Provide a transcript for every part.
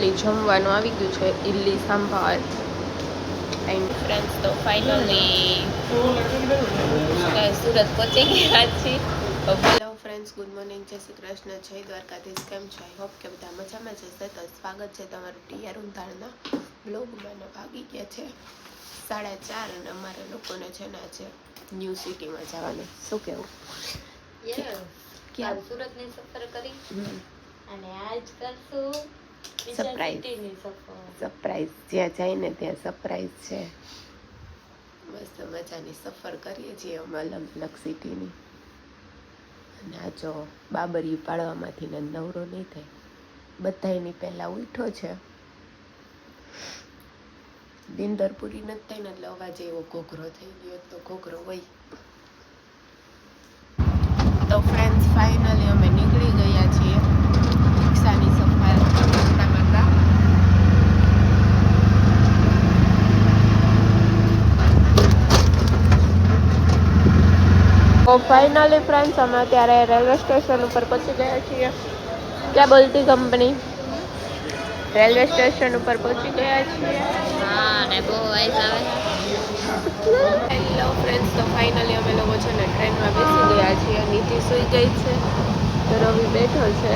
Finally જમવાનું આવી ગયું છે, ઇડલી સાંભાર એન્ડ ફ્રેન્ડ્સ. તો ફાઇનલી સુરત પહોંચી ગયા છીએ. હેલો ફ્રેન્ડ્સ, ગુડ મોર્નિંગ, જય શ્રી કૃષ્ણ, જય દ્વારકાધીશ. કેમ છો? આઈ હોપ કે બધા મજામાં છે. તો સ્વાગત છે તમારું ટીઆર ઉંધાણના બ્લોગમાં. ભાગી ગયા છે 4:30 અને અમારા લોકોને છે ને આજે ન્યૂ સિટીમાં જવાનું. શું કેવું? ક્યાં સુરતની સફર કરી અને આજ કરશું સરપ્રાઈઝ. જ્યાં જઈને ત્યાં સરપ્રાઈઝ છે. મસ્ત મજાની સફર કરીએ છીએ અમે અલગ અલગ સિટીની. અને આ જો બાબરી પાડવામાંથી નવરો નહીં થાય. બધા એની પહેલાં ઉઠો છે. દિનદર પૂરી નથી થઈ ને એટલે અવાજ એવો ઘોઘરો થઈ ગયો. તો ઘોઘરો હોય. તો ફ્રેન્ડ્સ, ફાઇનલી અમે નીકળી ગયા છીએ રિક્ષાની સફર કરતા. તો ફાઇનલી ફ્રેન્ડ્સ, અમે અત્યારે રેલવે સ્ટેશન ઉપર પહોંચી ગયા છીએ. ક્યાં બોલતી કંપની? રેલવે સ્ટેશન ઉપર પહોંચી ગયા છીએ. હા, ને બહુ વાઇઝ આવે. હેલો ફ્રેન્ડ્સ, તો ફાઇનલી અમે લોકો છે ને ટ્રેનમાં બેસી ગયા છીએ. નીતિ સૂઈ ગઈ છે, તો રવિ બેઠો છે.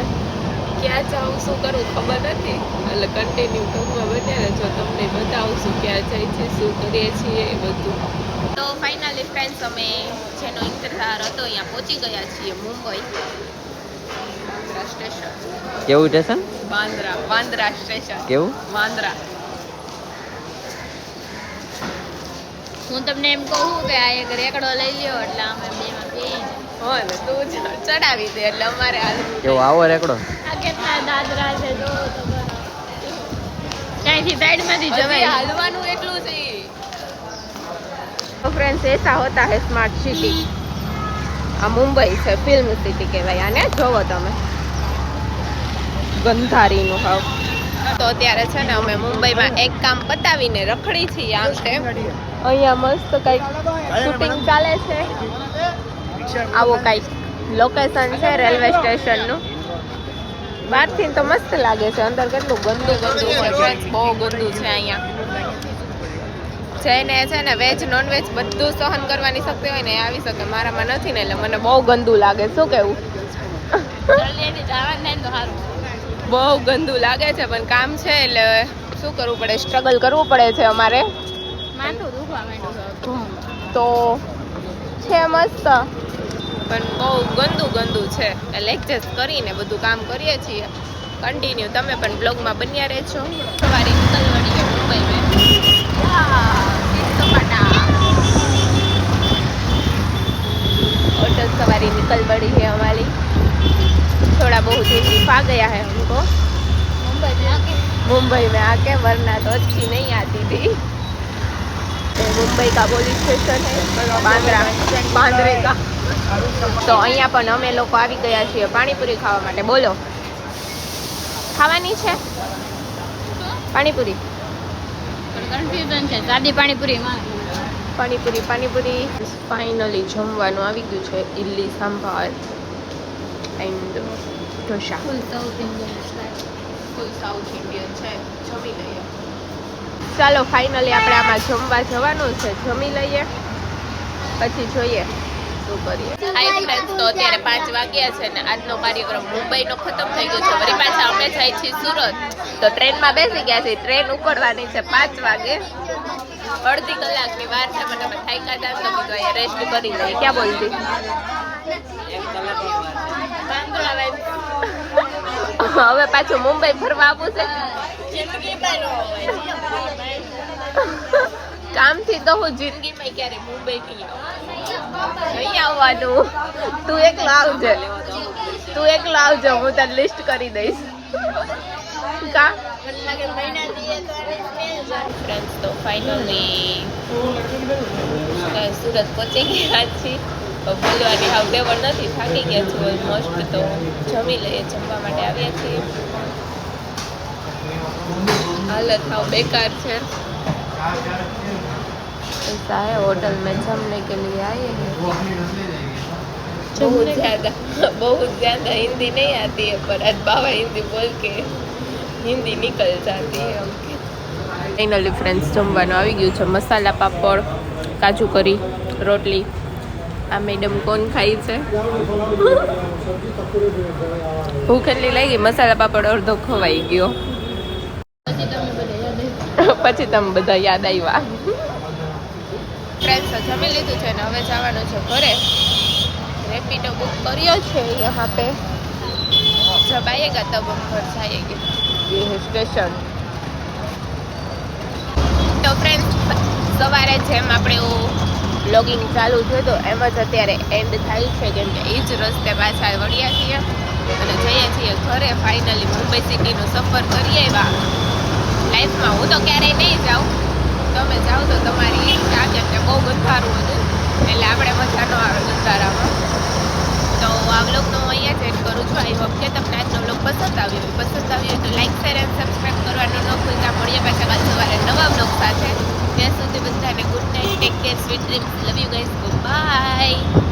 ક્યાં જાઉં, શું કરું ખબર નથી. એટલે કન્ટિન્યુ ટૂંકમાં બને જો તમને બતાવશું ક્યાં જાય છે, શું કરીએ છીએ એ બધું. તો ફાઇનલી ફ્રેન્ડ્સ, અમે જેનો ઇંતજાર હતો અહીંયા પહોંચી ગયા છીએ, મુંબઈ બાંદ્રા સ્ટેશન. કેવું સ્ટેશન? બાંદ્રા સ્ટેશન. કેવું? બાંદ્રા. હું તમને એમ કહું કે આ એક રેકડો લઈ લ્યો એટલે અમે બેમાં બેસી હો ને તું ચડાવી દે એટલે અમારે કેવો આવો રેકડો? આ કેટલા દાદરા છે જો તો ત્યાંથી સાઈડમાંથી જવાય. હાલવાનું એટલું છે. તો ફ્રેન્ડ્સ, એસા હોતા હે સ્માર્ટ સિટી. આ મુંબઈ છે, ફિલ્મ સિટી કહેવાય આને. જોવો તમે ગંધારીનું હાવ. તો અત્યારે છે ને અમે મુંબઈમાં એક કામ પતાવીને રખડી છીએ. આમ છે અહીંયા મસ્ત કંઈક શૂટિંગ ચાલે છે. આવો કંઈક લોકેશન છે રેલવે સ્ટેશનનું. બહારથી તો મસ્ત લાગે છે, અંદર કેટલું ગંદુ છે. ફ્રેન્ડ્સ, બહુ ગંદુ છે અહીંયા. જઈને છે ને વેજ નોન વેજ બધું સહન કરવાની શક્તિ હોય ને એ આવી શકે. મારામાં નથી ને એટલે મને બહુ ગંદુ લાગે. શું કેવું? બહુ ગંદુ લાગે છે, પણ કામ છે એટલે શું કરવું પડે, સ્ટ્રગલ કરવું પડે છે અમારે. માથું દુખવા માંડ્યું તો છે મસ્ત, પણ બહુ ગંદુ છે. એટલે એડજસ્ટ કરીને બધું કામ કરીએ છીએ કન્ટિન્યુ. તમે પણ બ્લોગમાં બન્યા રહેજો. સવારે નીકળવાની છે મુંબઈ में. होटल सवारी निकल पड़ी है हमारी. थोड़ा बहुत हिंदी पा गया है हमको मुंबई में आके, वरना तो अच्छी नहीं आती थी. मुंबई का पुलिस स्टेशन है बांद्रे का. તો અહીંયા પણ અમે લોકો આવી ગયા છીએ પાણીપુરી ખાવા માટે. બોલો, ખાવાની છે પાણીપુરી? કન્ફ્યુઝન છે સાદી પાણીપુરીમાં. પાણીપુરી. ફાઇનલી જમવાનું આવી ગયું છે, idli sambar and dosa. Full south Indian style. Full south Indian છે. જમી લઈએ. ચાલો ફાઇનલી આપણે આમાં જમવા જવાનું છે. જમી લઈએ પછી જોઈએ શું કરીએ. હાય ફ્રેન્ડ્સ, તો અત્યારે 5 વાગ્યા છે ને આજનો કાર્યક્રમ મુંબઈનો ખતમ થઈ ગયો છે. વળી પાછા અમે જાય છીએ સુરત. તો ટ્રેનમાં બેસી ગયા છીએ. ટ્રેન ઉપડવાની છે 5 વાગે. અડધી કલાકની વાર છે. મને થાક્યા હતા તો કીધું અહીંયા રેસ્ટ કરી લઈએ. ક્યાં બોલતી? હવે પાછું મુંબઈ ફરવા આવવું છે. કામથી તો હું જિંદગીમાં ક્યારે મુંબઈ નહીં આવવાનું. તું એકલો આવજે, હું તને લિસ્ટ કરી દઈશ. કા ફ્રેન્ડ્સ, તો ફાઇનલી સુરત પહોંચી ગયા છીએ. બોલવાની હાવ ટેવડ નથી, થાકી ગયા છીએ ઓલમોસ્ટ. તો જમી લઈએ. જમવા માટે આવ્યા છીએ. हालत हाउ बेकार है. ऐसा है, होटल में जमने के लिए आए हैं. बहुत ज़्यादा हिंदी नहीं आती है, पर आज बाबा हिंदी बोल के હિન્દી નિકલ જાતી હે ફાઇનલી ફ્રેન્ડ્સ જમવાનું આવી ગયું છે મસાલા પાપડ કાજુ કરી રોટલી આ મેડમ કોણ ખાઈ છે ભૂખ એટલી લાગી મસાલા પાપડ અડધો ખવાઈ ગયો પછી તમે બધા યાદ આવ્યા ફ્રેન્ડ્સ જમી લીધું છે ને હવે જવાનું છે ઘરે રેપિડો બુક કર્યો છે यहाँ पे जब आएगा तब हम घर जाएंगे ये है स्टेशन તો ફ્રેન્ડ્સ સવારે જેમ આપણે બ્લોગિંગ ચાલુ થયું તો એમ જ અત્યારે એન્ડ થાય છે કેમ કે એ જ રસ્તે પાછા વળ્યા છીએ અને જઈએ છીએ ઘરે ફાઇનલી મુંબઈ સિટીનો સફર કરી આવ્યા લાઈફમાં હું તો ક્યારેય નહીં જાઉં તમે જાઓ તો તમારી ઈચ્છા કેમ કે બહુ ગંધારું હતું એટલે આપણે મજા ન આવે ગંધારામાં તો આ વ્લોગનો હું અહીંયા જ એડ કરું છું આઈ હોપ કે તમને આજનો વ્લોગ પસંદ આવ્યો હોય તો લાઈક શેર એન્ડ સબસ્ક્રાઈબ કરવાનું ન ભૂલતા મળીએ પાછા કાલ સવારે નવા વ્લોગ સાથે ત્યાં સુધી બધાને good night take care sweet dreams love you guys by